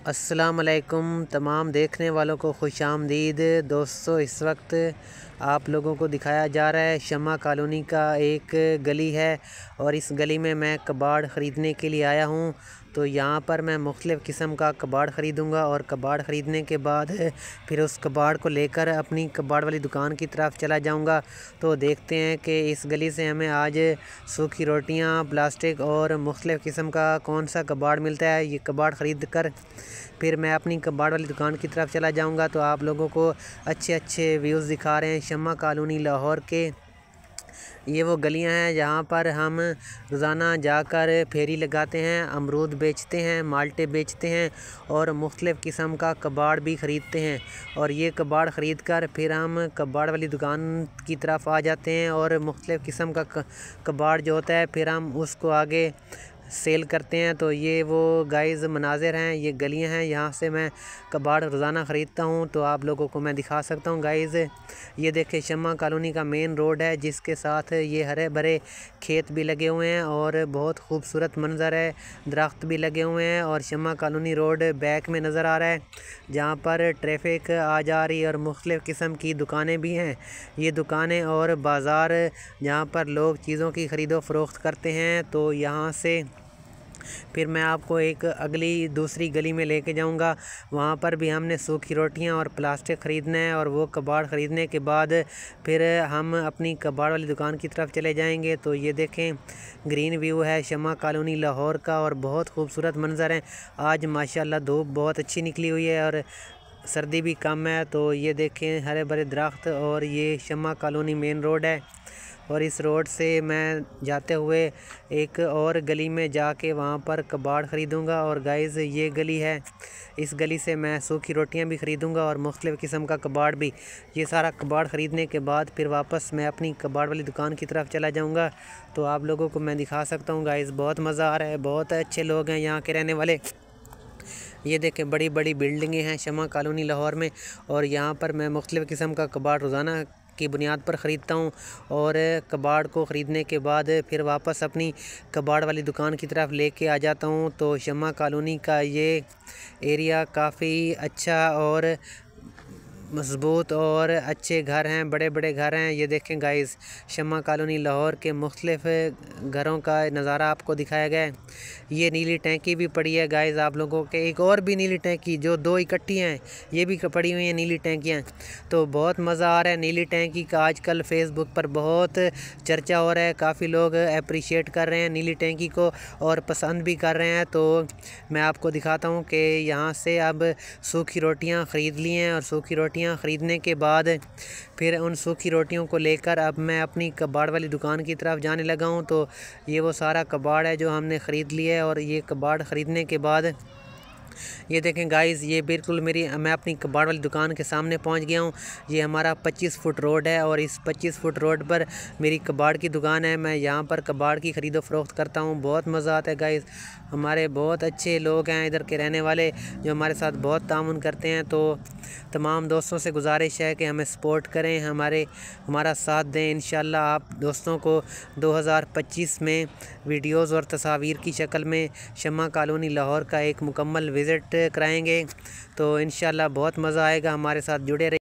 अस्सलामुअलैकुम तमाम देखने वालों को खुशामदीद। दोस्तों, इस वक्त आप लोगों को दिखाया जा रहा है शमा कॉलोनी का एक गली है और इस गली में मैं कबाड़ ख़रीदने के लिए आया हूँ। तो यहाँ पर मैं मुख्तलिफ़ किस्म का कबाड़ ख़रीदूँगा और कबाड़ ख़रीदने के बाद फिर उस कबाड़ को लेकर अपनी कबाड़ वाली दुकान की तरफ चला जाऊँगा। तो देखते हैं कि इस गली से हमें आज सूखी रोटियाँ, प्लास्टिक और मुख्तलिफ़ किस्म का कौन सा कबाड़ मिलता है। ये कबाड़ ख़रीद कर फिर मैं अपनी कबाड़ वाली दुकान की तरफ चला जाऊंगा। तो आप लोगों को अच्छे अच्छे व्यूज़ दिखा रहे हैं शमा कॉलोनी लाहौर के। ये वो गलियां हैं जहाँ पर हम रोज़ाना जाकर फेरी लगाते हैं, अमरूद बेचते हैं, माल्टे बेचते हैं और मुख्तलिफ़ किस्म का कबाड़ भी ख़रीदते हैं। और ये कबाड़ ख़रीद कर फिर हम कबाड़ वाली दुकान की तरफ आ जाते हैं और मुख्तलिफ़ किस्म का कबाड़ जो होता है फिर हम उसको आगे सेल करते हैं। तो ये वो गाइज़ मनाज़िर हैं, ये गलियां हैं, यहाँ से मैं कबाड़ रोज़ाना ख़रीदता हूँ। तो आप लोगों को मैं दिखा सकता हूँ गाइज़। ये देखें शमा कॉलोनी का मेन रोड है जिसके साथ ये हरे भरे खेत भी लगे हुए हैं और बहुत खूबसूरत मंज़र है, दरख्त भी लगे हुए हैं। और शमा कॉलोनी रोड बैक में नज़र आ रहा है जहाँ पर ट्रैफिक आ जा रही है और मुख्तलिफ़ किस्म की दुकानें भी हैं। ये दुकानें और बाज़ार जहाँ पर लोग चीज़ों की ख़रीदो फ़रोख्त करते हैं। तो यहाँ से फिर मैं आपको एक अगली दूसरी गली में लेके जाऊंगा। वहाँ पर भी हमने सूखी रोटियां और प्लास्टिक ख़रीदना है और वो कबाड़ ख़रीदने के बाद फिर हम अपनी कबाड़ वाली दुकान की तरफ चले जाएंगे। तो ये देखें ग्रीन व्यू है शमा कॉलोनी लाहौर का और बहुत खूबसूरत मंज़र है। आज माशाल्लाह धूप बहुत अच्छी निकली हुई है और सर्दी भी कम है। तो ये देखें हरे भरे दरख्त और ये शमा कॉलोनी मेन रोड है। और इस रोड से मैं जाते हुए एक और गली में जाके वहाँ पर कबाड़ ख़रीदूँगा। और गाइज़ ये गली है, इस गली से मैं सूखी रोटियाँ भी ख़रीदूँगा और मुख्तलिफ़ किस्म का कबाड़ भी। ये सारा कबाड़ ख़रीदने के बाद फिर वापस मैं अपनी कबाड़ वाली दुकान की तरफ चला जाऊँगा। तो आप लोगों को मैं दिखा सकता हूँ गाइज़, बहुत मज़ा आ रहा है, बहुत अच्छे लोग हैं यहाँ के रहने वाले। ये देखें बड़ी बड़ी बिल्डिंगें हैं शमा कॉलोनी लाहौर में और यहाँ पर मैं मुख्तलिफ़ किस्म का कबाड़ रोज़ाना की बुनियाद पर ख़रीदता हूँ। और कबाड़ को ख़रीदने के बाद फिर वापस अपनी कबाड़ वाली दुकान की तरफ लेके आ जाता हूँ। तो शमा कॉलोनी का ये एरिया काफ़ी अच्छा और मज़बूत और अच्छे घर हैं, बड़े बड़े घर हैं। ये देखें गाइस शमा कॉलोनी लाहौर के मुख्तलिफ़ घरों का नज़ारा आपको दिखाया गया है। ये नीली टैंकी भी पड़ी है गाइस आप लोगों के, एक और भी नीली टैंकी जो दो इकट्ठी हैं ये भी पड़ी हुई हैं नीली टैंकियाँ। तो बहुत मज़ा आ रहा है नीली टैंकी का, आजकल फ़ेसबुक पर बहुत चर्चा हो रहा है, काफ़ी लोग अप्रिशिएट कर रहे हैं नीली टैंकी को और पसंद भी कर रहे हैं। तो मैं आपको दिखाता हूँ कि यहाँ से अब सूखी रोटियाँ ख़रीद ली हैं और सूखी रोटियाँ ख़रीदने के बाद फिर उन सूखी रोटियों को लेकर अब मैं अपनी कबाड़ वाली दुकान की तरफ जाने लगा हूँ। तो ये वो सारा कबाड़ है जो हमने ख़रीद लिया है। और ये कबाड़ ख़रीदने के बाद ये देखें गाइस, ये बिल्कुल मैं अपनी कबाड़ वाली दुकान के सामने पहुंच गया हूं। ये हमारा 25 फुट रोड है और इस 25 फुट रोड पर मेरी कबाड़ की दुकान है। मैं यहां पर कबाड़ की ख़रीदो फ़रोख्त करता हूं, बहुत मज़ा आता है गाइस। हमारे बहुत अच्छे लोग हैं इधर के रहने वाले जो हमारे साथ बहुत तामुन करते हैं। तो तमाम दोस्तों से गुजारिश है कि हमें सपोर्ट करें, हमारा साथ दें। इंशाल्लाह आप दोस्तों को 2025 में वीडियोज़ और तस्वीर की शक्ल में शमा कॉलोनी लाहौर का एक मुकम्मल विज़िट कराएंगे। तो इंशाल्लाह बहुत मज़ा आएगा, हमारे साथ जुड़े रहिए।